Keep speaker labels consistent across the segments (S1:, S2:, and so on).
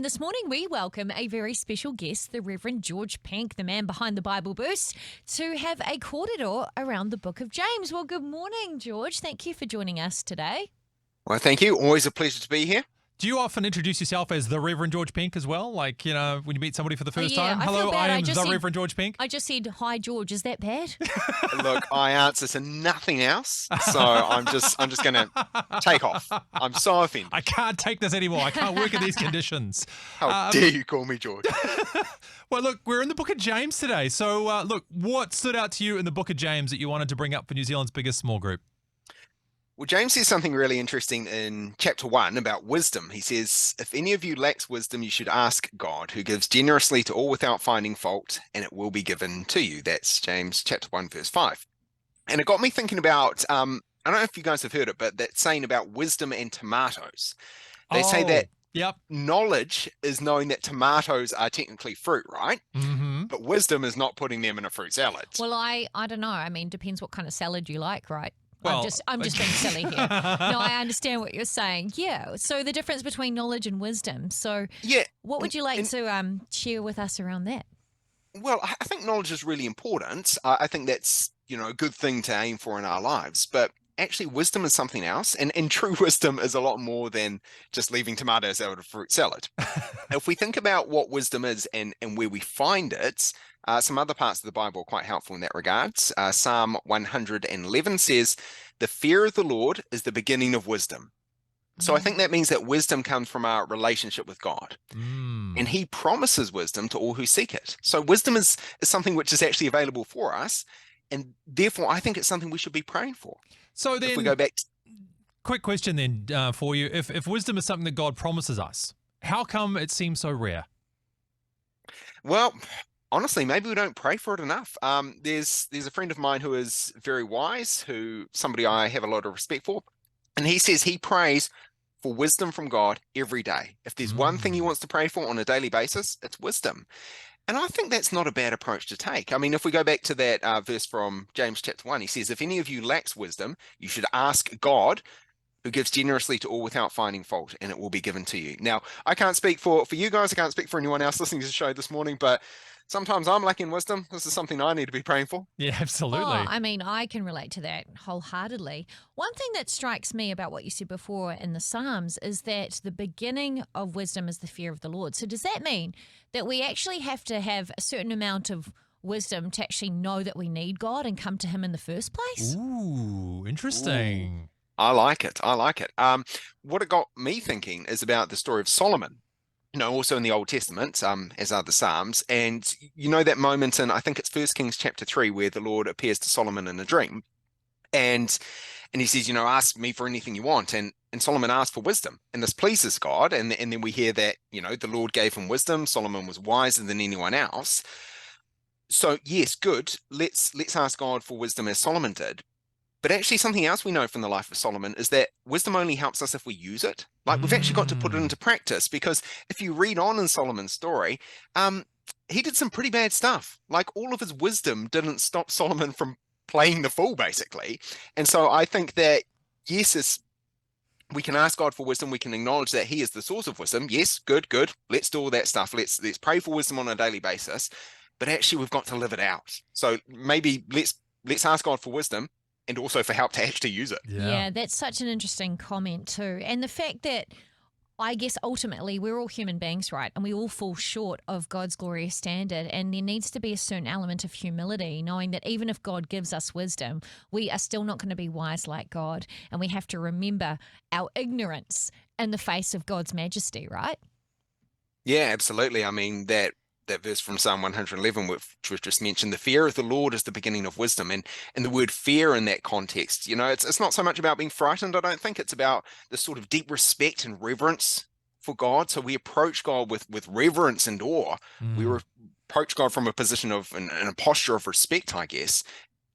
S1: this morning we welcome a very special guest, the Reverend George Penk, the man behind the Bible Boost, to have a corridor around the book of James. Well, good morning, George. Thank you for joining us today.
S2: Well, thank you. Always a pleasure to be here.
S3: Do you often introduce yourself as the Reverend George Penk as well? Like, you know, when you meet somebody for the first time? Hello, I am the Reverend George Penk.
S1: I just said, hi, George. Is that bad?
S2: Look, I answer to nothing else, so I'm just going to take off. I'm so offended.
S3: I can't take this anymore. I can't work in these conditions.
S2: How dare you call me George?
S3: Well, look, we're in the book of James today. So, look, what stood out to you in the book of James that you wanted to bring up for New Zealand's biggest small group?
S2: Well, James says something really interesting in chapter 1 about wisdom. He says, if any of you lacks wisdom, you should ask God, who gives generously to all without finding fault, and it will be given to you. That's James chapter 1, verse 5. And it got me thinking about, I don't know if you guys have heard it, but that saying about wisdom and tomatoes. They say that knowledge is knowing that tomatoes are technically fruit, right?
S3: Mm-hmm.
S2: But wisdom is not putting them in a fruit salad.
S1: Well, I don't know. I mean, depends what kind of salad you like, right?
S3: Well,
S1: I'm just being silly here. No, I understand what you're saying. Yeah. So the difference between knowledge and wisdom. So what would you like to share with us around that?
S2: Well, I think knowledge is really important. I think that's, a good thing to aim for in our lives. But actually, wisdom is something else. And true wisdom is a lot more than just leaving tomatoes out of a fruit salad. If we think about what wisdom is and where we find it, some other parts of the Bible are quite helpful in that regard. Psalm 111 says, the fear of the Lord is the beginning of wisdom. So I think that means that wisdom comes from our relationship with God. And he promises wisdom to all who seek it. So wisdom is something which is actually available for us. And therefore, I think it's something we should be praying for.
S3: So then,
S2: if we go back
S3: quick question then for you. If wisdom is something that God promises us, how come it seems so rare?
S2: Well, honestly, maybe we don't pray for it enough. There's a friend of mine who is very wise, somebody I have a lot of respect for, and he says he prays for wisdom from God every day. If there's one thing he wants to pray for on a daily basis, it's wisdom. And I think that's not a bad approach to take. I mean, if we go back to that verse from James chapter 1, he says, if any of you lacks wisdom, you should ask God, who gives generously to all without finding fault, and it will be given to you. Now, I can't speak for you guys. I can't speak for anyone else listening to the show this morning, but sometimes I'm lacking wisdom. This is something I need to be praying for.
S3: Yeah, absolutely.
S1: Oh, I mean, I can relate to that wholeheartedly. One thing that strikes me about what you said before in the Psalms is that the beginning of wisdom is the fear of the Lord. So does that mean that we actually have to have a certain amount of wisdom to actually know that we need God and come to him in the first place?
S3: Ooh, interesting.
S2: Ooh, I like it. What it got me thinking is about the story of Solomon. Also in the Old Testament, as are the Psalms, and that moment in, I think it's 1 Kings chapter 3, where the Lord appears to Solomon in a dream, and he says, ask me for anything you want, and Solomon asked for wisdom, and this pleases God, and then we hear that, the Lord gave him wisdom. Solomon was wiser than anyone else. So yes, good. Let's ask God for wisdom as Solomon did. But actually something else we know from the life of Solomon is that wisdom only helps us if we use it. Like we've actually got to put it into practice, because if you read on in Solomon's story, he did some pretty bad stuff. Like all of his wisdom didn't stop Solomon from playing the fool, basically. And so I think that, yes, we can ask God for wisdom. We can acknowledge that he is the source of wisdom. Yes, good. Let's do all that stuff. Let's pray for wisdom on a daily basis. But actually we've got to live it out. So maybe let's ask God for wisdom, and also for help to actually use it.
S1: Yeah, that's such an interesting comment too. And the fact that I guess ultimately we're all human beings, right? And we all fall short of God's glorious standard. And there needs to be a certain element of humility, knowing that even if God gives us wisdom, we are still not going to be wise like God. And we have to remember our ignorance in the face of God's majesty, right?
S2: Yeah, absolutely. I mean, that verse from Psalm 111, which was just mentioned, the fear of the Lord is the beginning of wisdom. And the word fear in that context, it's not so much about being frightened. I don't think it's about this sort of deep respect and reverence for God. So we approach God with reverence and awe. We approach God from a position of, and a posture of respect, I guess.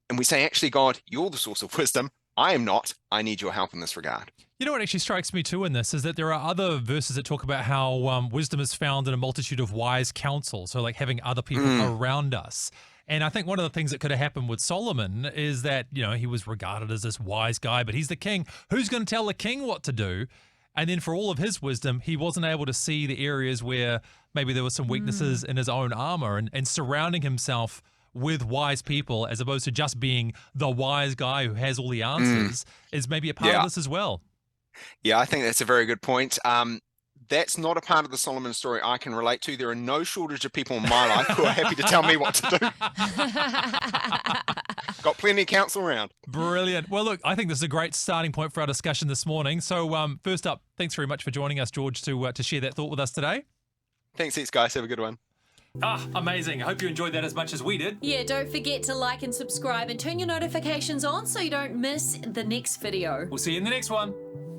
S2: And we say, actually, God, you're the source of wisdom. I am not. I need your help in this regard.
S3: You know what actually strikes me too in this is that there are other verses that talk about how wisdom is found in a multitude of wise counsel. So like having other people around us. And I think one of the things that could have happened with Solomon is that, he was regarded as this wise guy, but he's the king. Who's going to tell the king what to do? And then for all of his wisdom, he wasn't able to see the areas where maybe there were some weaknesses in his own armor, and surrounding himself with wise people as opposed to just being the wise guy who has all the answers is maybe a part of this as well.
S2: Yeah, I think that's a very good point. That's not a part of the Solomon story I can relate to. There are no shortage of people in my life who are happy to tell me what to do. Got plenty of counsel around.
S3: Brilliant. Well, look, I think this is a great starting point for our discussion this morning. So first up, thanks very much for joining us, George, to share that thought with us today.
S2: Thanks, heaps, guys. Have a good one.
S3: Amazing. I hope you enjoyed that as much as we did.
S1: Yeah, don't forget to like and subscribe and turn your notifications on so you don't miss the next video.
S3: We'll see you in the next one.